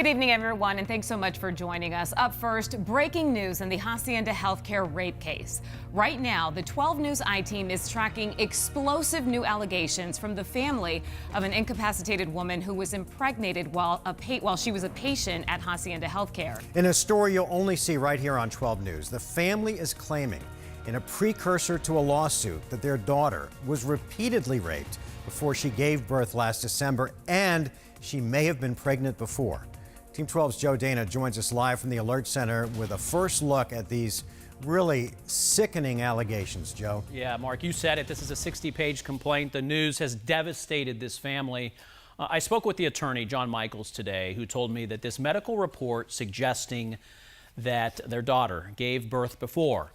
Good evening, everyone, and thanks so much for joining us. Up first, breaking news in the Hacienda healthcare rape case. Right now, the 12 News I-team is tracking explosive new allegations from the family of an incapacitated woman who was impregnated while she was a patient at Hacienda Healthcare. In a story you'll only see right here on 12 News, the family is claiming, in a precursor to a lawsuit, that their daughter was repeatedly raped before she gave birth last December, and she may have been pregnant before. Team 12's Joe Dana joins us live from the Alert Center with a first look at these really sickening allegations. Joe? Yeah, Mark, you said it. This is a 60-page complaint. The news has devastated this family. I spoke with the attorney, John Michaels, today, who told me that this medical report suggesting that their daughter gave birth before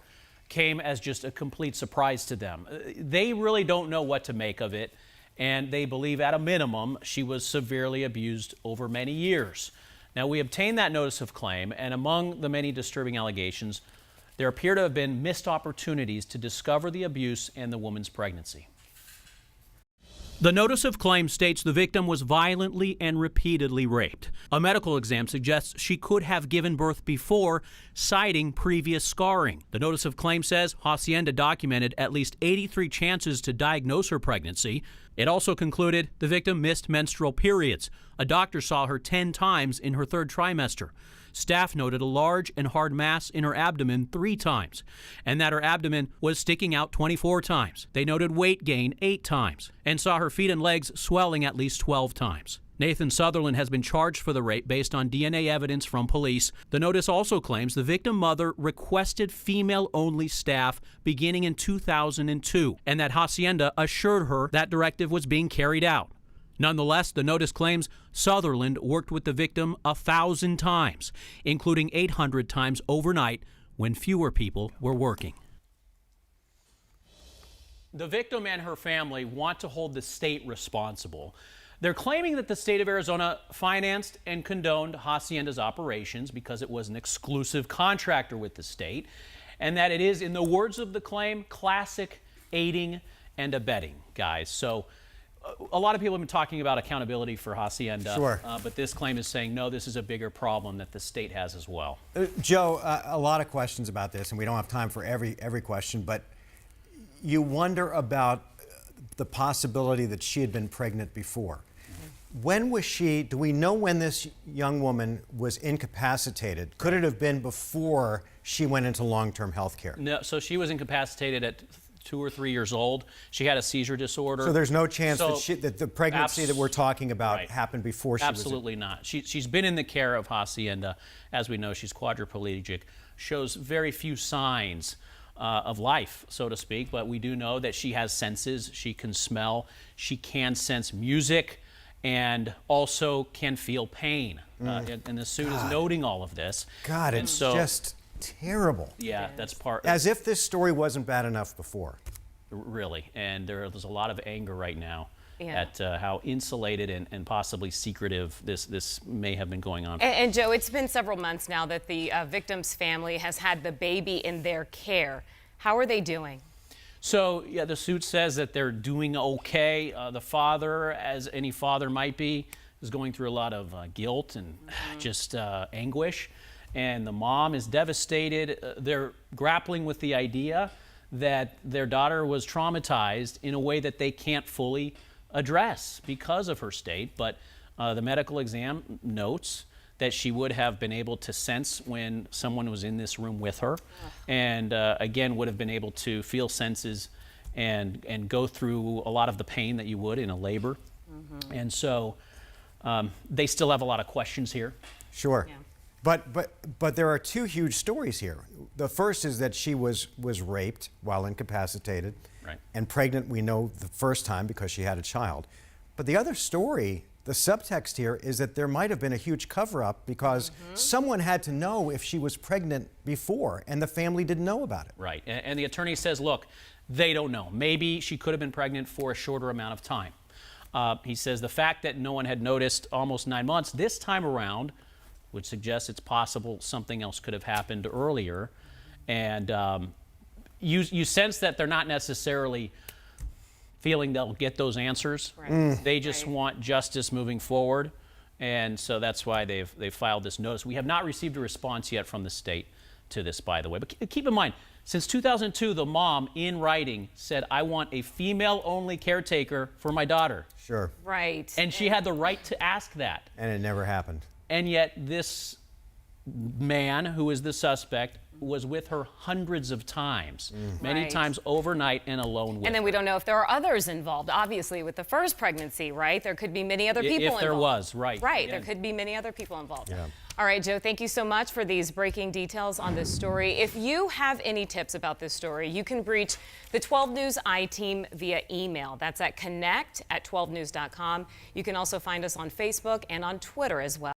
came as just a complete surprise to them. They really don't know what to make of it, and they believe at a minimum she was severely abused over many years. Now, we obtained that notice of claim, and among the many disturbing allegations, there appear to have been missed opportunities to discover the abuse and the woman's pregnancy. The notice of claim states the victim was violently and repeatedly raped. A medical exam suggests she could have given birth before, citing previous scarring. The notice of claim says Hacienda documented at least 83 chances to diagnose her pregnancy. It also concluded the victim missed menstrual periods. A doctor saw her 10 times in her third trimester. Staff noted a large and hard mass in her abdomen 3 times, and that her abdomen was sticking out 24 times. They noted weight gain 8 times, and saw her feet and legs swelling at least 12 times. Nathan Sutherland has been charged for the rape based on DNA evidence from police. The notice also claims the victim mother requested female-only staff beginning in 2002, and that Hacienda assured her that directive was being carried out. Nonetheless, the notice claims Sutherland worked with the victim 1,000 times, including 800 times overnight when fewer people were working. The victim and her family want to hold the state responsible. They're claiming that the state of Arizona financed and condoned Hacienda's operations because it was an exclusive contractor with the state, and that it is, in the words of the claim, classic aiding and abetting, guys. So a lot of people have been talking about accountability for Hacienda, sure. But this claim is saying, no, this is a bigger problem that the state has as well. Joe, a lot of questions about this, and we don't have time for every question, but you wonder about the possibility that she had been pregnant before. When was she, do we know when this young woman was incapacitated? Could it have been before she went into long-term health care? No, so she was incapacitated at 2 or 3 years old. She had a seizure disorder. So there's no chance that the pregnancy that we're talking about right. happened before she was... Absolutely not. She's been in the care of Hacienda. As we know, she's quadriplegic, shows very few signs of life, so to speak, but we do know that she has senses. She can smell, she can sense music, and also can feel pain. And the suit is noting all of this. God, and it's so, just terrible. Yeah, that's part. As if this story wasn't bad enough before. Really, and there's a lot of anger right now at how insulated and possibly secretive this may have been going on. And Joe, it's been several months now that the victim's family has had the baby in their care. How are they doing? So, yeah, the suit says that they're doing okay. The father, as any father might be, is going through a lot of guilt and just anguish. And the mom is devastated. They're grappling with the idea that their daughter was traumatized in a way that they can't fully address because of her state. But the medical exam notes that she would have been able to sense when someone was in this room with her, and again would have been able to feel senses and go through a lot of the pain that you would in a labor. And so they still have a lot of questions here. Sure. Yeah. But there are 2 huge stories here. The first is that she was raped while incapacitated, right, and pregnant, we know, the first time because she had a child. But the other story, the subtext here, is that there might have been a huge cover-up because someone had to know if she was pregnant before, and the family didn't know about it. Right, and the attorney says, look, they don't know. Maybe she could have been pregnant for a shorter amount of time. He says the fact that no one had noticed almost 9 months this time around would suggest it's possible something else could have happened earlier. And you sense that they're not necessarily feeling they'll get those answers. Right. They just want justice moving forward. And so that's why they've filed this notice. We have not received a response yet from the state to this, by the way. But keep in mind, since 2002, the mom, in writing, said, I want a female-only caretaker for my daughter. Sure. Right. And she had the right to ask that. And it never happened. And yet this man, who is the suspect, was with her hundreds of times, many Right. times overnight and alone with And then her. we don't know if there are others involved. Obviously, with the first pregnancy, right? There could be many other people involved. If there was, right. Right, Yeah. there could be many other people involved. Yeah. All right, Joe, thank you so much for these breaking details on this story. If you have any tips about this story, you can reach the 12 News I-Team via email. That's at connect@12news.com. You can also find us on Facebook and on Twitter as well.